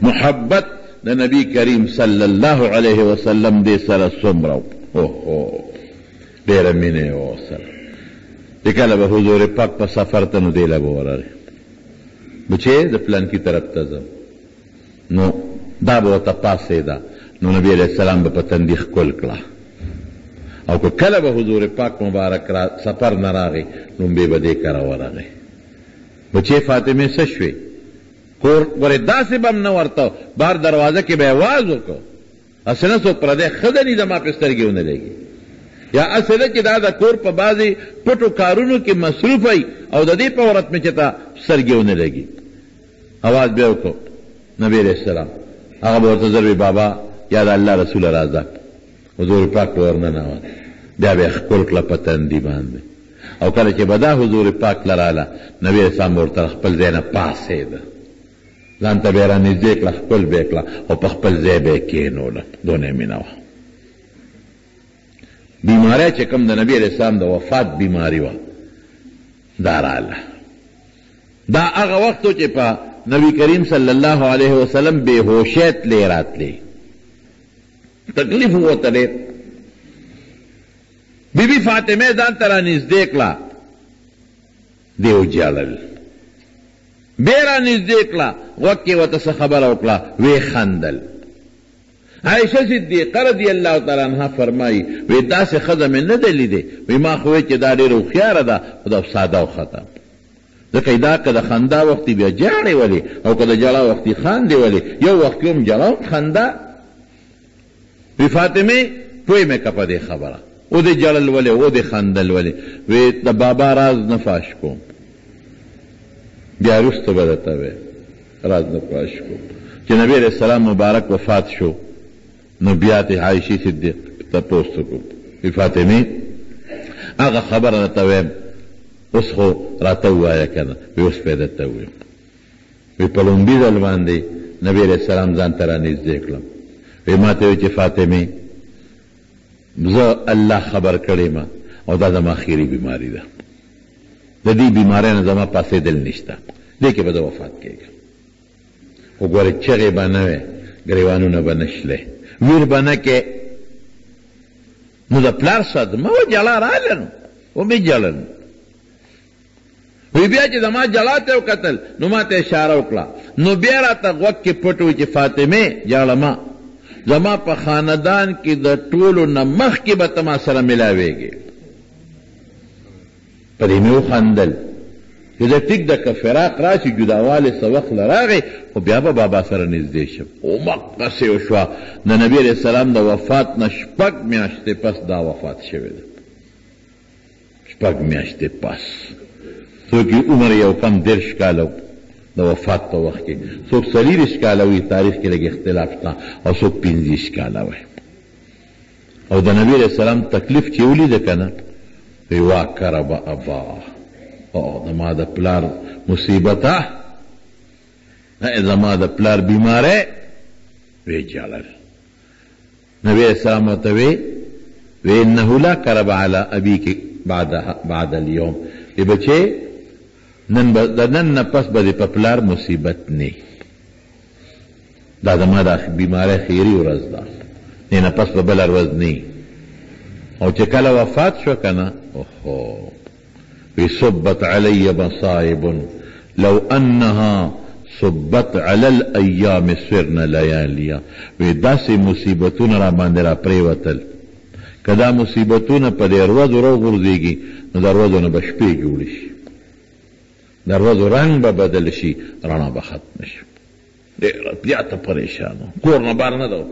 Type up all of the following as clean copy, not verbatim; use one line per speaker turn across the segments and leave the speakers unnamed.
محبت د نبی کریم صلی الله علیه وسلم دې سره څومره ډېره مینه یې وه ورسره. چې کله به حضور پاک په سفر ته نو دې له به ورغی بچې د پلانکي طرف ته ځم نو دا به ورته پاڅېده نو نبي علیه السلام به په تندي ښکل کړه او که کله به حضور پاک مبارک را سفر نه راغی نو بې به دې کره ورغی. بچې فاطمې څه شوې کور ورې داسې به هم نه ورته بار دروازه کې به یې آواز وکړو هسې نه څوک پردی ښه ده زما پې سترګې ونه لګي یا هسې ده چې دا د کور په بعضې پټو کارونو کې مصروف وی او د دې په ورځ مې چې ته سترګې ونه لګي. آواز بیا وکړو نبي علیه السلام هغه به ورته ضربې بابا یا د الله رسول راځه حضور پاک به ورننوت بیا به یې ښکل کړه په تندي باندې او کله چې به دا حضور پاک لراله نبي علیه السلام به ورته خپل ځای نه پاڅېده ځان ته به یې رانږدې کړه ښکل به یې کړه او په خپل ځای به یې کېنوله دونه یې مینه وه. بیماری چې کوم د نبي علیه السلام د وفات بیماری وه دا راله دا هغه وخت و چې په نبی کریم صلی الله علیه وسلم بے ہوشیت لے راتلی تکلیف ہوتا لے بی بی فاطمه ځان ته رانږدې کړه دی وجړل بیا رانږدې کړه غوږ کې ورته څه خبره وکړه ویې خندل. عائشہ صدیقه رضی الله تعالی عنها فرمایي وی داسې ښځه مې نه ده لیدې وی ما خو وی چې دا ډېره هوښیاره ده خو دا ساده او ښه ځکه دا که د خندا وختي بیا جاړې ولې او که د ژړا وختي خاندې ولې یو وخت کې هم ژړا هم خندا. وی فاطمې پوه مې که په دې خبره او دې ژړل ولې او دې خندل ولې وی د بابا راز نه فاش کوم بیا وروسته به درته وی راز نه فاش کوم چې نبي علیه السلام مبارک وفات شو نو بیا ته عایشې صدیق تپوس وکړو وی فاطمې هغه خبره درته ویم اوس خو راته ووایه که نه وی اوس پې درته ویم وی په لومبي ځل باندې نبي علیه السلام ځان ته رانږدې کړم وی ما ته وی چې فاطمې زه الله خبر کړی ما او دا زما اخري بیماری ده د دې بیماری نه زما پاسېدل نشته دې کې به زه وفات کېږم خو ګورې چغې به نه وې ګریوانونه به نه شلې ویر به نه کې نو د پلار صدمه وه جړا راغله نو ومې ژړل وی بیا چې زما جلا ته وکتل نو ما ته اشاره وکړه نو بیا راته غوږ کې پټ وي چې فاطمې ژړمه زما په خاندان کې د ټولو نه مخکې به ته ما سره ملاویږي. په دې مې وخندل چې زه ټیک ده که فراق راشي جداوالی څه وخت له راغی خو بیا به بابا سره نږدې شم. همقسې وشوه د نبي علیه السلام د وفات نه 6 میاشتې پس دا وفات شوې ده 6 میاشتې پس څوک یې عمر یو کم 10 کاله د وفات په وخت کې څوک 40 کاله وي تاریخ کې لږ اختلاف شته او څوک 50 کاله وي او د نبي علیه السلام تکلیف چې ولیده که نه وی وا کرب ابا او زما د پلار مصیبته زما د پلار بیماری وی ژړل. نبي علیه السلام ورته وی انه لا کرب علی ابیک بعد اليوم ای بچې نن نه پس به د په پلار مصیبت نه دا زما د بیماری خیري ورځ ده نه پس به بله ورځ نه او چې کله وفات شو که نه اوهو وی صبت علی مصائب لو انها صبت علی الایام سرن لیالیا وی داسې مصیبتونه را باندې را پرېوتل که دا مصیبتونه په دې ورځو راوغورځېږي نو د ورځو نه به شپې جوړې شي د ورځو رنګ به بدل شي رڼا به ختمه شي ډېره زیاته پریشان و کور نه بار نه ده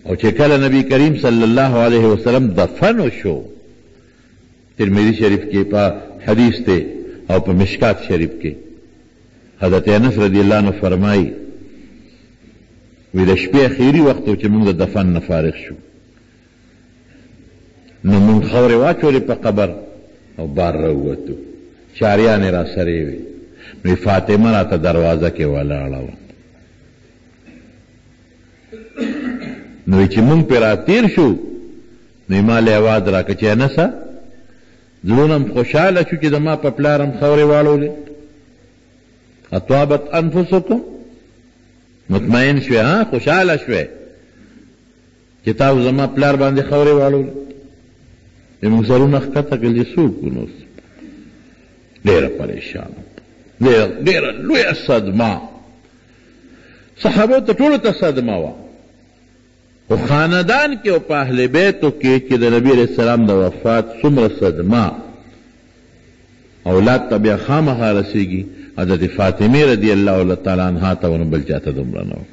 او چې کله نبی کریم صلی الله علیه وسلم دفن شو ترمذی شریف کې په حدیث ته او په مشکات شریف کې حضرت انس رضی الله عنه فرمایي وی د شپې اخیری وخت چې موږ د دفن نه فارغ شو نو موږ خاورې واچولې په قبر او بار راووتو چاریانې را سرې وې نو فاطمه راته دروازه کې ولاړه وه نو چې موږ پرې راتېر شو نو ما له اواز راکړه چې انسه زړونه م خوشحاله شو چې زما په پلار هم خاورې واړولې اطابت انفسکم مطمئن شوې ها خوشحاله شوې چې تاسو زما پلار باندې خورې واړولې موږ سرونه ښکته کړل چې څوک نو ډېره پریشان ډېره لویه صدمه صحابو ته ټولو ته صدمه وه خو خاندان کې او په اهل بیتو کې چې د نبي علیه السلام د وفات څومره صدمه اولاد ته بیا خامخا رسېږي حضرت فاطمې رضی الله تعالی عنها ته ونه بل چاته دومره نه وه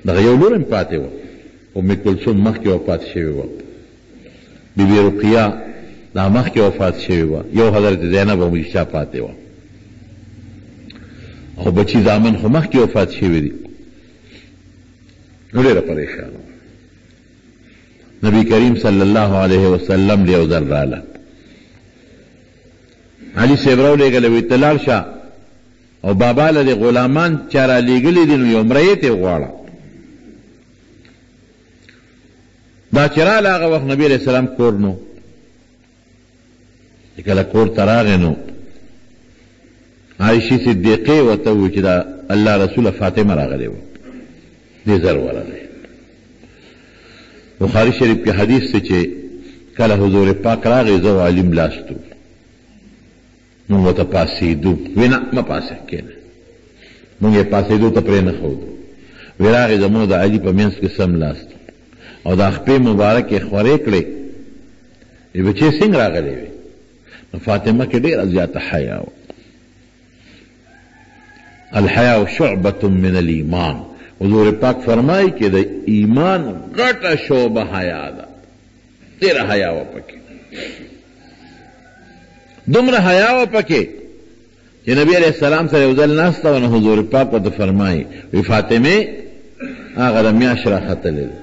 دغه یو لور هم پاتې وه ام کلثوم مخکې وفات شوې وه بیبي رقیه دا مخکې وفات شوې وه یو حضرت زینب او عایشه پاتې وه او بچی زامن خو مخکې وفات شوي دي نو ډېره پریشان وه نبی کریم صلی الله علیه وسلم له یو ځل راله علي صاحب راولېږله وی ته لاړ شه او بابا له د غلامان چا رالیږلي دي نو یو مریت یې غواړه دا چې راله هغه وخت نبي علیه السلام کور نو چې کله کور ته راغی نو عایشې صدیقې ورته وویل چې دا الله رسوله فاطمه راغلې وه دې زر ورغی بخاري شریف کې حدیث دی چې کله حضور پاک راغی زه او علي ملاستو مونږ ورته پاسېدو وی نه مه پاسه کښېنه مونږ یې پاسېدو ته پرې نه ښودو وی راغی زموږ د علي په منځ کې سم لاست او دا خپې مبارک یې خورې کړې وی بچې څنګه راغلی وې نو فاطمه کې ډېره زیاته حیا وه الحیا شعبة من الایمان حضور پاک فرمایي چې د ایمان غټه شعبه حیا ده ډېره حیا وه پکې دومره حیا وه پکې چې نبي علیه السلام سره یو ځل ناسته وه نو حضور پاک ورته فرمایي وی فاطمې هغه د میاشت راختلې ده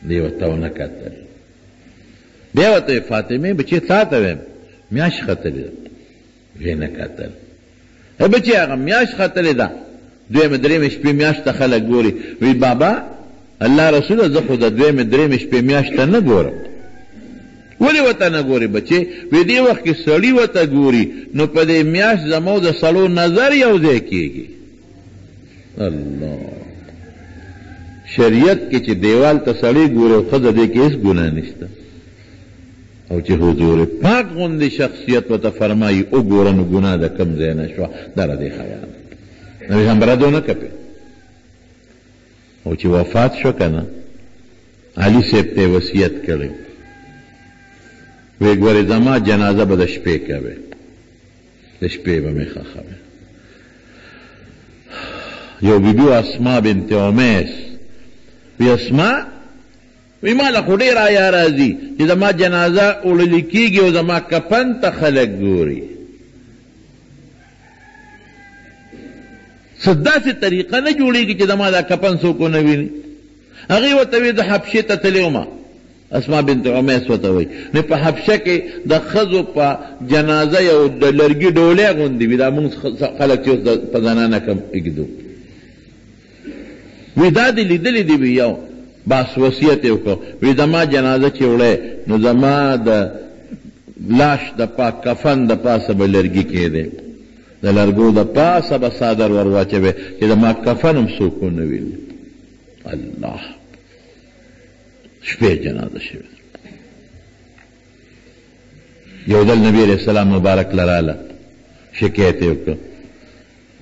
دی ورته ونه کتل بیا ورته وی فاطمې بچې تا ته ویم میاشت ختلې ده وی نه کتل بچې هغه میاشت ختلې ده دویمه درېیمه شپې میاشت ته خلک ګوري وی بابا الله رسوله زه خو د دویمه درېیمه شپې میاشت ته نه ګورم ولې ورته نه ګورې بچې وی دې وخت کې سړي ورته ګوري نو په دې میاشت زموږ د سړو نظر یو ځای کېږي الله شریعت کې چې دیوال ته سړی ګوري او ښځه دې کې هېڅ ګناه نشته او چې حضور پاک غوندې شخصیت ورته فرمایي وګوره نو ګناه د کوم ځای نه شوه دا را دې ښه یاد نبي هم برادو نه کپې او چې وفات شو که نه علي صاحب ته یې وصیت کړی وی ګورې زما جنازه به د شپې کوې د شپې به مې ښخوې یو بیبي اسما بنت عمیس وی اسما وی ما له خو ډېر حیا راځي چې زما جنازه وړلې کېږي او زما کفن ته خلک ګوري څه داسې طریقه نه جوړېږي چې زما دا کفن څوک ونه ویني هغې ورته وی د حبشې ته تللی ومه اسما بنت عمیس ورته وایي نو په حبشه کې د ښځو په جنازه یو د لرګي ډولۍ غوندې وي دا مونږ خلک چې اوس په زنانه کم اږدو وی دا دې لیدلې دي وي یو بس وصیت یې وکړو وی زما جنازه چې وړی نو زما د لاش د پاک کفن د پاسه به لرګي کېدی د لرګو د پاسه به څادر ور واچوې چې زما کفن هم څوک ونه ویني الله شپې جنازه شوې یو ځل نبي علیه السلام مبارک لراله شکایت یې وکړه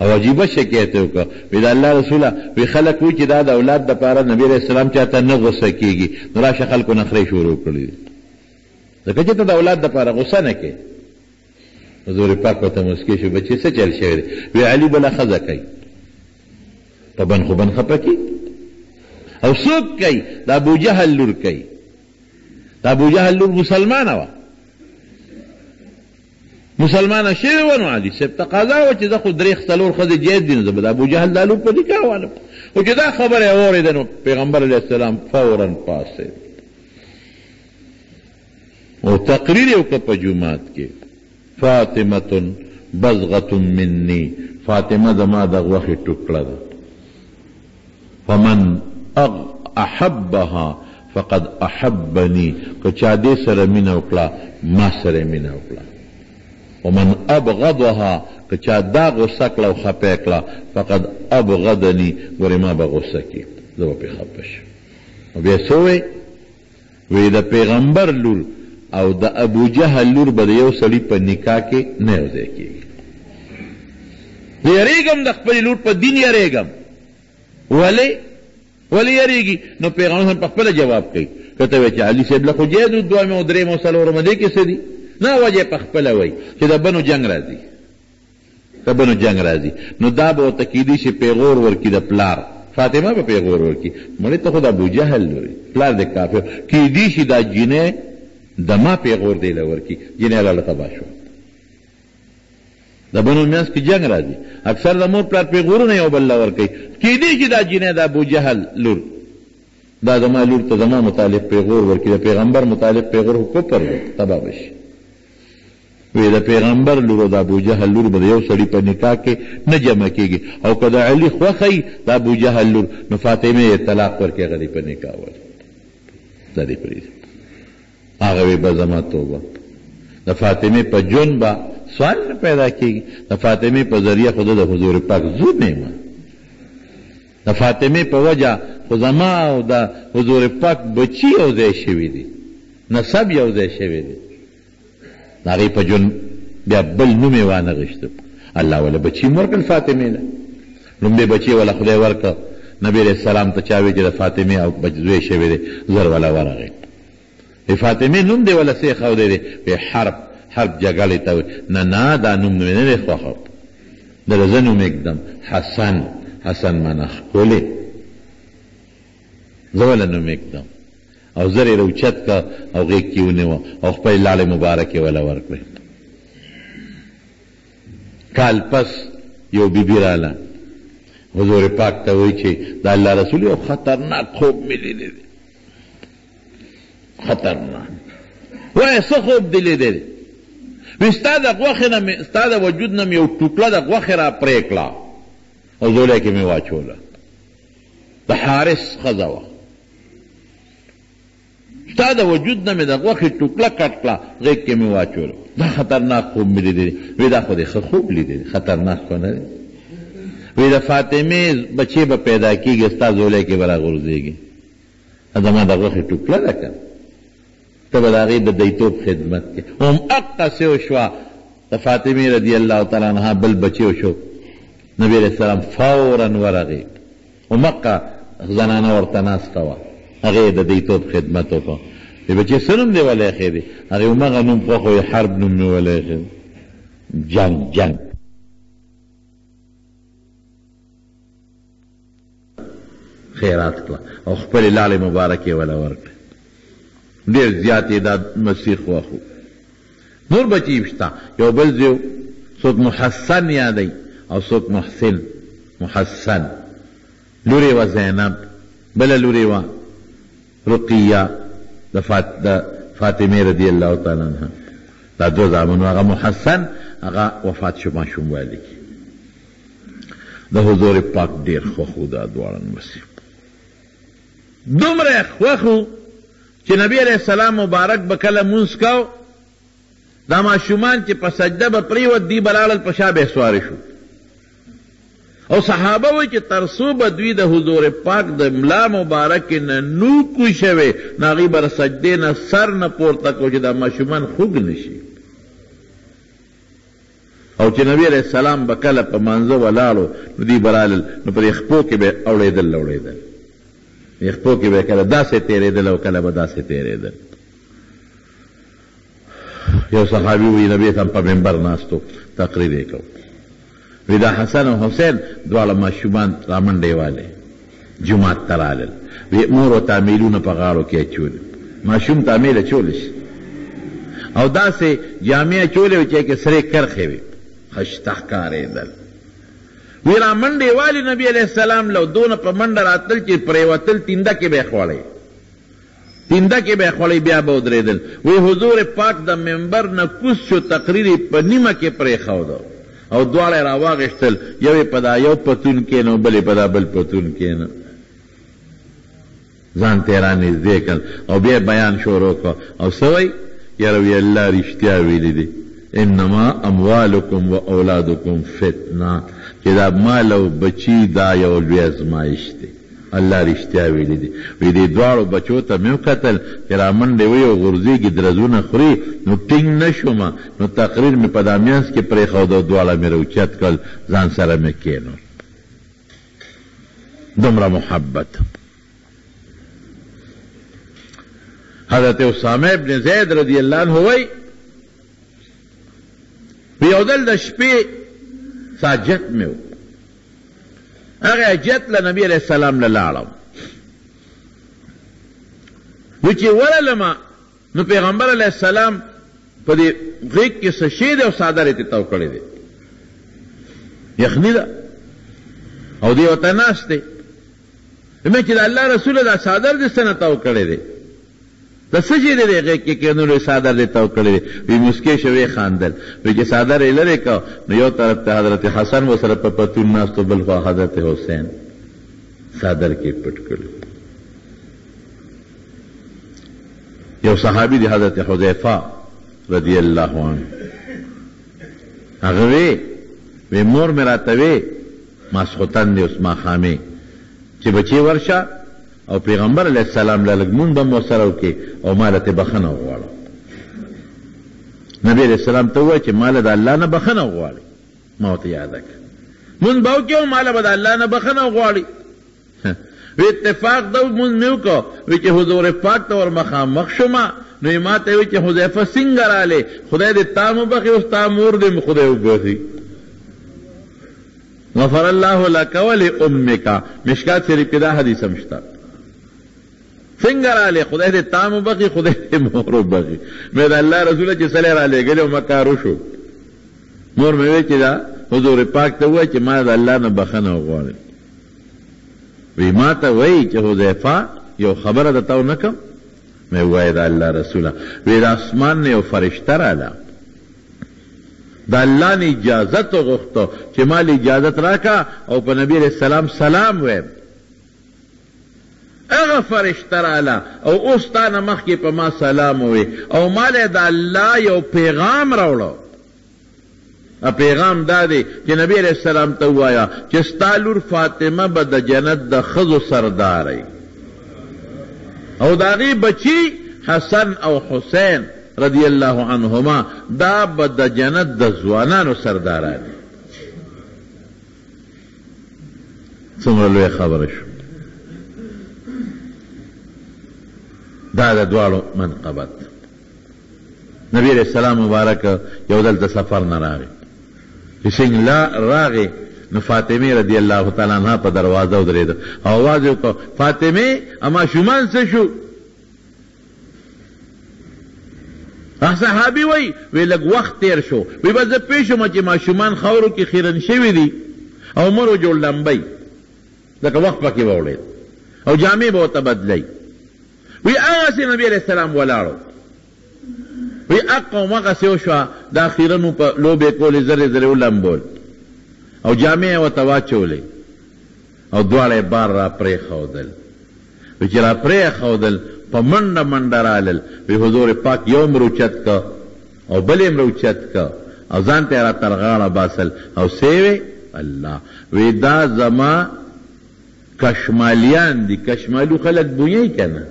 او عجیبه شکایت یې وکړه وی د الله رسوله وی خلک وایي چې دا د اولاد دپاره نبي علیه السلام چاته نه غصه کېږي نو راشه خلکو نخرې شروع کړي دي ځکه چې ته د اولاد دپاره غصه نه کوې حضور پاک ورته مسکې شو بچې څه چل شوی دی وی علي بله ښځه کوي په بن خو بن خفه کي او څوک کوي د ابوجهل لور کوي د ابوجهل لور مسلمانه وه مسلمانه شوې وه نو علي صاحب تقاضا وه چې زه خو درې څلور ښځې جایز دي نو زه به د ابوجهل دا لور په نکاح والم خو چې دا خبره یې واورېده نو پیغمبر علیه السلام فورا پاسېد او تقریر یې وکړه په جومات کې فاطمة بزغة مني فاطمه زما د غوښې ټوکړه ده فمن احبها فقد احبني که چا دې سره مینه وکړه ما سره مینه وکړه ومن ابغضها که چا دا غصه کړه او خفه کړه فقد ابغضني ګورې ما به غصه کړي زه به پرې خفه شم. نو بیا څه وایي؟ وایي د پیغمبر لور او د ابو جهل لور به د یو سړي په نکاح کې نه یو ځای کېږي. یریږم د خپلې لور په دین یریږم. ولې یریږي؟ نو پیغمبر په خپله جواب کوي. که ته وایې چې علي صاحب له خو جهاد دویمه او درېیمه او څلورمه دې کې څه دي؟ نه وجه په خپله وایي چې د بنو جنګ راځي، د بنو جنګ راځي. نو دا به ورته کېدی چې پیغور ورکړي د پلار، فاطمه به پیغور ورکړي. مړې ته خو د ابو جهل لوري پلار د کافر کېدی شي دا جینۍ د ما پیغور دی له ورکړي، جینۍ لاله تباه شوه. د بنو میانس کې جنګ راځي، اکثر د مور پلار پیغورونه یو بل له ورکوي. کېدی شي دا جینۍ د ابو جهل لور دا زما لور ته زما متعلق پیغور ورکړي، د پیغمبر متعلق پیغور خو کفر دی، تباه به شي. وی د پیغمبر لور او د ابو جهل لور به د یو سړي په نکاح کې نه جمع کېږي. او که د علي خوښه وي د ابو جهل لور نو فاطمه یې طلاق ورکړي، هغه دې په نکاح ورکړي، دا دې پرېږدي. هغه وی به زما توبه د فاطمې په جون به سوال نه پیدا کېږي. د فاطمې په ذریعه خو د حضور پاک زور نه یم، د فاطمې په وجه خو زما او د حضور پاک بچي یو ځای شوي دي، نسب یو ځای شوی دی. د هغې په جون بیا بل نوم یې وانغېښته. الله وله بچي ورکړل فاطمې له. لومړی بچي وله خدای ورکړه، نبي علیه السلام ته چا وی چې د فاطمې او زوی شوی دی، زر وله ورغی. د فاطمې نوم دی وله څه ایښودی دی؟ وی حرب جګړې ته وی. نه دا نوم مې نه دی خوښه، د ده زه نوم ایږدم حسن معنا ښکلې، زه وله نوم ایږدم. او زر یې راوچت که او غېږ کې ونیوه او خپلې لاړې مبارکې وله ورکړې. کال پس یو بیبي راله، حضور پاک ته وایي چې د الله رسول یو خطرناک خوب مې لیدلی دی. خطرناک. وایه څه خوب دې لیدلی دی؟ وایي ستا د غوښې نه مې ستا د وجود نه مې یو ټوکړه د غوښې را پرې کړه او ځولی کې مې واچوله. د حارس ښځه وه، ستا د وجود نه مې د غوښې ټوکړه کټ کړه، غېږ کې مې واچوله. دا خطرناک خوب مې لیدلی. وایي دا خو دې ښه خوب لیدلی، خطرناک خو نه دی. وایي د فاطمې بچې به پیدا کېږي، ستا ځولی کې به راغورځېږي، زما د غوښې ټوکړه ده که ته به د هغې د دیتوب خدمت کې. هماقسې وشوه د فاطمې رضی الله تعالی عنها بل بچی وشو، نبي علیه السلام فورا ورغی، هماقه زنانه ورته ناسته وه، هغې د دیتوب خدمت وکړه. د بچې څه نوم دی ولی ایښی دی؟ هغې هماغه نوم خوښ وی، حرب نوم مې ولی ایښی دی، جنګ. خیرات کړه او خپلې لاړې مبارکې وله ورکړه. ډېر زیات یې دا مسیح خوښ. نور بچي شته، یو بل زیو څوک محسن یادوي او څوک محسن. لورې وه زینب، بله لورې وه رقیه د فاطمې رضی الله تعالی عنها. دا دوه زامن هغه محسن هغه وفات شو ماشوموالي کې. د حضور پاک ډېر خوښ و دا دواړه مسیح، دومره خوښ و چې نبی علیه السلام مبارک به کله مونځ کو، دا ماشومان چې په سجده به پریوت دی به لاړل په شا به یې سوارې شو. او صحابه وایي چې تر څو به دوی د حضور پاک د ملا مبارک نه نو کوی شوی، نو هغوی به د سجدې نه سر نه پورته کو چې دا ماشومان خوږ نه شي. او چې نبی علیه السلام به کله په مانځه ولاړو نو دوی به رالل، نو په دې خپو کې به اوړېدل، خپو کې به کله داسې تېرېدل او کله به داسې تېرېدل. یو صحابي وایي نبي ته په منبر ناستو، تقریر یې کو، وی دا حسن او حسین دواړه ماشومان را منډې والې جومات ته رالل. وی مور و تعمیلونه په غاړو کې اچولي، ماشوم تعمیل اچولی شي او داسې جامې اچولې وې چې کې سرې کرښې وې، خشته ښکارېدل. وی را منډې والي نبي علیه السلام لو دونه په منډه راتل چې پرېوتل تینده کې به یې خوړی، بیا به ودرېدل. وی حضور پاک د منبر نه کوز شو، تقریر په نیمه کې پرېښوده او دواړه را واغېښتل، یو یې په دا یو پتون کېنه او بل یې په دا بل پتون کېنه، ځان ته یې رانږدې کړل او بیا بیان شروع کړه. او څه وایي؟ یاره وی الله رښتیا ویلي دي، انما اموالکم و اولادکم فتنه، چې دا مال او بچی دا یو لوی ازمایش دی. الله رښتیا ویلي دي. وی دې دواړو بچو ته مې وکتل چې رامنډې وی او غورځېږي درزونه خوري، نو ټینګ نه شوم، نو تقریر مې په دا منځ کې پرېښود او دواړه مې راوچت کړل، ځان سره مې کېنول. دومره محبت. حضرت اسامه ابن زید رضی اللہ عنہ وی یو دل د شپې ساجت مې و، هغه جت له نبی علیہ السلام له لاړم، و چې ورلمه نو پیغمبر علیہ السلام په دې غیږ کې څه شی دی او څادر یې تاو کړی دی، یخني ده او دی ورته ناست دی. مې چې د الله رسوله دا څادر دې څه نه تاو کړی دی، د څه شی دی دې غیږ کې کېنولو څادر دې تاو کړی دی؟ وی مسکې شو، وی خاندل، وی چې څادر یې لرې کړ نو یو طرف ته حضرت حسن ورسره په پتون ناست و، بل خوا حضرت حسین څادر کې پټ کړی. یو صحابي دی حضرت حذیفه رضی الله عنه، هغه وی مور مې راته وی ماسخوتن دی اوس ماښامې چې بچی ورشه او پیغمبر علیہ السلام له لږ مونږ به مو سره وکړي او ما له تې بخښنه وغواړه. نبی علیہ السلام ته ووایه چې ما له د الله نه بخښنه وغواړي، ما ورته یاده کړه مونږ به وکړو، ما له به د الله نه بخښنه وغواړي. وی اتفاق ده مونږ مې وکړو، وی چې حضور پاک ته ور مخامخ شومه نو یې ما ته وی چې حذیفه څنګه راغلې، خدای دې تا وبخي اوس تا مور دې خدای وبخي. غفر الله لك ولأمك، مشکات شریف کې دا حدیث هم شته. څنګه راغلې، خدای دې تا وبخي خدای دې مور وبخي. مې د الله رسوله چې سړی رالېږلی او مکار وشو، مور مې وی چې دا حضور پاک ته ووایه چې ما د الله نه بخښنه وغواړي. وی ما ته وایي چې حذیفه یو خبره درته ونه کړم؟ مې ووایه د الله رسوله. وی د اسمان نه یو فرشته راله، د الله نه اجازت وغوښته چې ما له اجازت راکړه او په نبی علیہ السلام سلام ویم. هغه فرشته راله او اوس تا نه مخکې په ما سلام ووی او ما له د الله یو پیغام راوړو. پیغام دا دی چې نبی علیہ السلام ته ووایه چې ستا لور فاطمه به د جنت د ښځو سرداری او د هغې بچي حسن او حسین رضی اللہ عنہما دا به د جنت د ځوانانو سرداران دي. څومره لویه خبره شو. دا د دواړو منقبت. نبی علیہ السلام مبارک یو دلته سفر نه راغی، چې څنګه راغی نو فاطمه رضی الله تعالی عنها په دروازه ودرېده او आवाज یې وکړ فاطمه اما شومان څه شو؟ صحابي وی لږ وخت تیر شو، وی به زه پوه شوم چې ماشومان خاورو کې خیرن شوي دي او مرو جوړ لمبی ځکه وخت پکې واوړېد او جامې به ورته بدلی. وی هغسې نبي علیه السلام ولاړو، وی اقا همغسې وشوه، دا خیرنو په لوبې کولې زرې زرې ولمبول او جامې یې ورته واچولې او دواړه یې بار را پرېښودل. وی چې را پرېښودل په منډه منډه رالل، وی حضور پاک یو مروچت کا او بل یې مروچت کا او ځان ته یې را تر غاړه باسل او سیوی الله. وی دا زما کشمالیان دي، کشمالو خلک بویی که نه،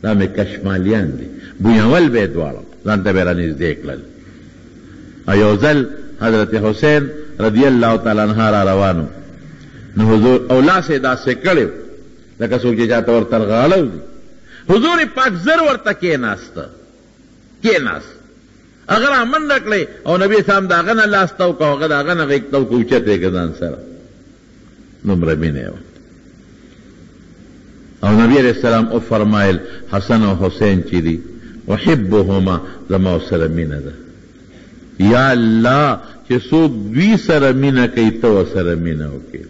دا مې کشمالیان دي، بویول به یې دواړه ځان ته به یې را نږدې کړل. او یو ځل حضرت حسین رضی الله تعالی عنه را روانو نو حضور او لاس یې داسې کړی لکه څوک چې چاته ور تر غاړه وځي. حضور پاک زر ورته کېناست، هغه را منډه کړی او نبي اسلام د هغه نه لاس تاو کړ، هغه د هغه نه غېږ تاو کړ، اوچت یې کړ ځان سره. دومره مینه یې وه. او نبی علیہ السلام او فرمایل حسن او حسین چې دي احبهما زما سره مینه ده. یا الله چې څوک دوی سره مینه کوي ته ورسره مینه وکړې.